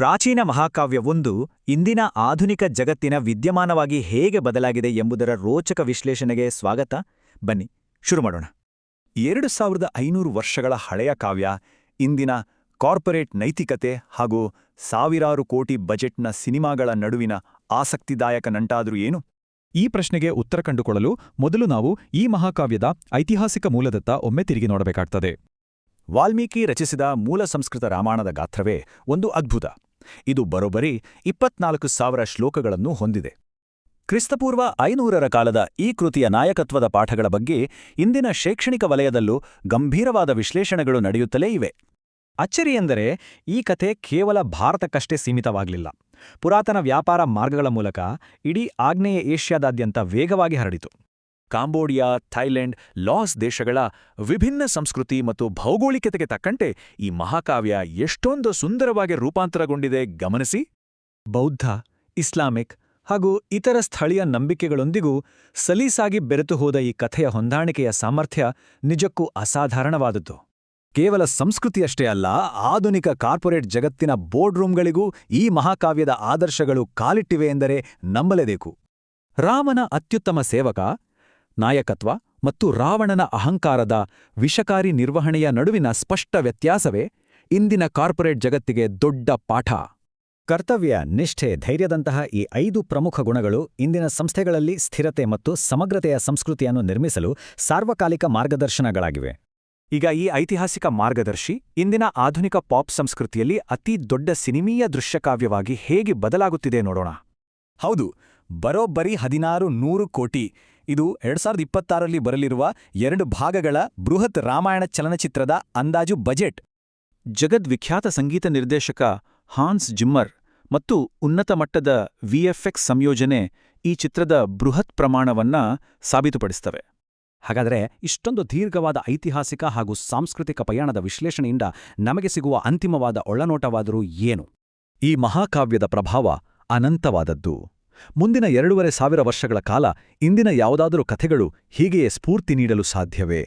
ಪ್ರಾಚೀನ ಮಹಾಕಾವ್ಯವೊಂದು ಇಂದಿನ ಆಧುನಿಕ ಜಗತ್ತಿನ ವಿದ್ಯಮಾನವಾಗಿ ಹೇಗೆ ಬದಲಾಗಿದೆ ಎಂಬುದರ ರೋಚಕ ವಿಶ್ಲೇಷಣೆಗೆ ಸ್ವಾಗತ. ಬನ್ನಿ ಶುರು ಮಾಡೋಣ. 2500 ವರ್ಷಗಳ ಹಳೆಯ ಕಾವ್ಯ ಇಂದಿನ ಕಾರ್ಪೊರೇಟ್ ನೈತಿಕತೆ ಹಾಗೂ ಸಾವಿರಾರು ಕೋಟಿ ಬಜೆಟ್ನ ಸಿನಿಮಾಗಳ ನಡುವಿನ ಆಸಕ್ತಿದಾಯಕ ನಂಟಾದ್ರೂ ಏನು? ಈ ಪ್ರಶ್ನೆಗೆ ಉತ್ತರ ಕಂಡುಕೊಳ್ಳಲು ಮೊದಲು ನಾವು ಈ ಮಹಾಕಾವ್ಯದ ಐತಿಹಾಸಿಕ ಮೂಲದತ್ತ ಒಮ್ಮೆ ತಿರುಗಿ ನೋಡಬೇಕಾಗ್ತದೆ. ವಾಲ್ಮೀಕಿ ರಚಿಸಿದ ಮೂಲ ಸಂಸ್ಕೃತ ರಾಮಾಯಣದ ಗಾತ್ರವೇ ಒಂದು ಅದ್ಭುತ. ಇದು ಬರೋಬ್ಬರಿ 24,000 ಶ್ಲೋಕಗಳನ್ನು ಹೊಂದಿದೆ. ಕ್ರಿಸ್ತಪೂರ್ವ 500ರ ಕಾಲದ ಈ ಕೃತಿಯ ನಾಯಕತ್ವದ ಪಾಠಗಳ ಬಗ್ಗೆ ಇಂದಿನ ಶೈಕ್ಷಣಿಕ ವಲಯದಲ್ಲೂ ಗಂಭೀರವಾದ ವಿಶ್ಲೇಷಣೆಗಳು ನಡೆಯುತ್ತಲೇ ಇವೆ. ಅಚ್ಚರಿಯೆಂದರೆ ಈ ಕಥೆ ಕೇವಲ ಭಾರತಕ್ಕಷ್ಟೇ ಸೀಮಿತವಾಗಲಿಲ್ಲ. ಪುರಾತನ ವ್ಯಾಪಾರ ಮಾರ್ಗಗಳ ಮೂಲಕ ಇಡೀ ಆಗ್ನೇಯ ಏಷ್ಯಾದಾದ್ಯಂತ ವೇಗವಾಗಿ ಹರಡಿತು. ಕಾಂಬೋಡಿಯಾ, ಥೈಲೆಂಡ್, ಲಾಸ್ ದೇಶಗಳ ವಿಭಿನ್ನ ಸಂಸ್ಕೃತಿ ಮತ್ತು ಭೌಗೋಳಿಕತೆಗೆ ತಕ್ಕಂತೆ ಈ ಮಹಾಕಾವ್ಯ ಎಷ್ಟೊಂದು ಸುಂದರವಾಗಿ ರೂಪಾಂತರಗೊಂಡಿದೆ ಗಮನಿಸಿ. ಬೌದ್ಧ, ಇಸ್ಲಾಮಿಕ್ ಹಾಗೂ ಇತರ ಸ್ಥಳೀಯ ನಂಬಿಕೆಗಳೊಂದಿಗೂ ಸಲೀಸಾಗಿ ಬೆರೆತು ಹೋದ ಈ ಕಥೆಯ ಹೊಂದಾಣಿಕೆಯ ಸಾಮರ್ಥ್ಯ ನಿಜಕ್ಕೂ ಅಸಾಧಾರಣವಾದದ್ದು. ಕೇವಲ ಸಂಸ್ಕೃತಿಯಷ್ಟೇ ಅಲ್ಲ, ಆಧುನಿಕ ಕಾರ್ಪೊರೇಟ್ ಜಗತ್ತಿನ ಬೋರ್ಡ್ರೂಮ್ಗಳಿಗೂ ಈ ಮಹಾಕಾವ್ಯದ ಆದರ್ಶಗಳು ಕಾಲಿಟ್ಟಿವೆ ಎಂದರೆ ನಂಬಲೇಬೇಕು. ರಾಮನ ಅತ್ಯುತ್ತಮ ಸೇವಕ ನಾಯಕತ್ವ ಮತ್ತು ರಾವಣನ ಅಹಂಕಾರದ ವಿಷಕಾರಿ ನಿರ್ವಹಣೆಯ ನಡುವಿನ ಸ್ಪಷ್ಟ ವ್ಯತ್ಯಾಸವೇ ಇಂದಿನ ಕಾರ್ಪೊರೇಟ್ ಜಗತ್ತಿಗೆ ದೊಡ್ಡ ಪಾಠ. ಕರ್ತವ್ಯ, ನಿಷ್ಠೆ, ಧೈರ್ಯದಂತಹ ಈ 5 ಪ್ರಮುಖ ಗುಣಗಳು ಇಂದಿನ ಸಂಸ್ಥೆಗಳಲ್ಲಿ ಸ್ಥಿರತೆ ಮತ್ತು ಸಮಗ್ರತೆಯ ಸಂಸ್ಕೃತಿಯನ್ನು ನಿರ್ಮಿಸಲು ಸಾರ್ವಕಾಲಿಕ ಮಾರ್ಗದರ್ಶನಗಳಾಗಿವೆ. ಈಗ ಈ ಐತಿಹಾಸಿಕ ಮಾರ್ಗದರ್ಶಿ ಇಂದಿನ ಆಧುನಿಕ ಪಾಪ್ ಸಂಸ್ಕೃತಿಯಲ್ಲಿ ಅತಿ ದೊಡ್ಡ ಸಿನಿಮೀಯ ದೃಶ್ಯಕಾವ್ಯವಾಗಿ ಹೇಗೆ ಬದಲಾಗುತ್ತಿದೆ ನೋಡೋಣ. ಹೌದು, ಬರೋಬ್ಬರಿ 1600 ಕೋಟಿ. ಇದು 2026ರಲ್ಲಿ ಬರಲಿರುವ 2 ಭಾಗಗಳ ಬೃಹತ್ ರಾಮಾಯಣ ಚಲನಚಿತ್ರದ ಅಂದಾಜು ಬಜೆಟ್. ಜಗದ್ವಿಖ್ಯಾತ ಸಂಗೀತ ನಿರ್ದೇಶಕ ಹಾನ್ಸ್ ಜಿಮ್ಮರ್ ಮತ್ತು ಉನ್ನತ ಮಟ್ಟದ ವಿಎಫ್ಎಕ್ಸ್ ಸಂಯೋಜನೆ ಈ ಚಿತ್ರದ ಬೃಹತ್ ಪ್ರಮಾಣವನ್ನ ಸಾಬೀತುಪಡಿಸ್ತವೆ. ಹಾಗಾದರೆ ಇಷ್ಟೊಂದು ದೀರ್ಘವಾದ ಐತಿಹಾಸಿಕ ಹಾಗೂ ಸಾಂಸ್ಕೃತಿಕ ಪಯಣದ ವಿಶ್ಲೇಷಣೆಯಿಂದ ನಮಗೆ ಸಿಗುವ ಅಂತಿಮವಾದ ಒಳನೋಟವಾದರೂ ಏನು? ಈ ಮಹಾಕಾವ್ಯದ ಪ್ರಭಾವ ಅನಂತವಾದದ್ದು. ಮುಂದಿನ 2500 ವರ್ಷಗಳ ಕಾಲ ಇಂದಿನ ಯಾವುದಾದರೂ ಕಥೆಗಳು ಹೀಗೆಯೇ ಸ್ಫೂರ್ತಿ ನೀಡಲು ಸಾಧ್ಯವೇ?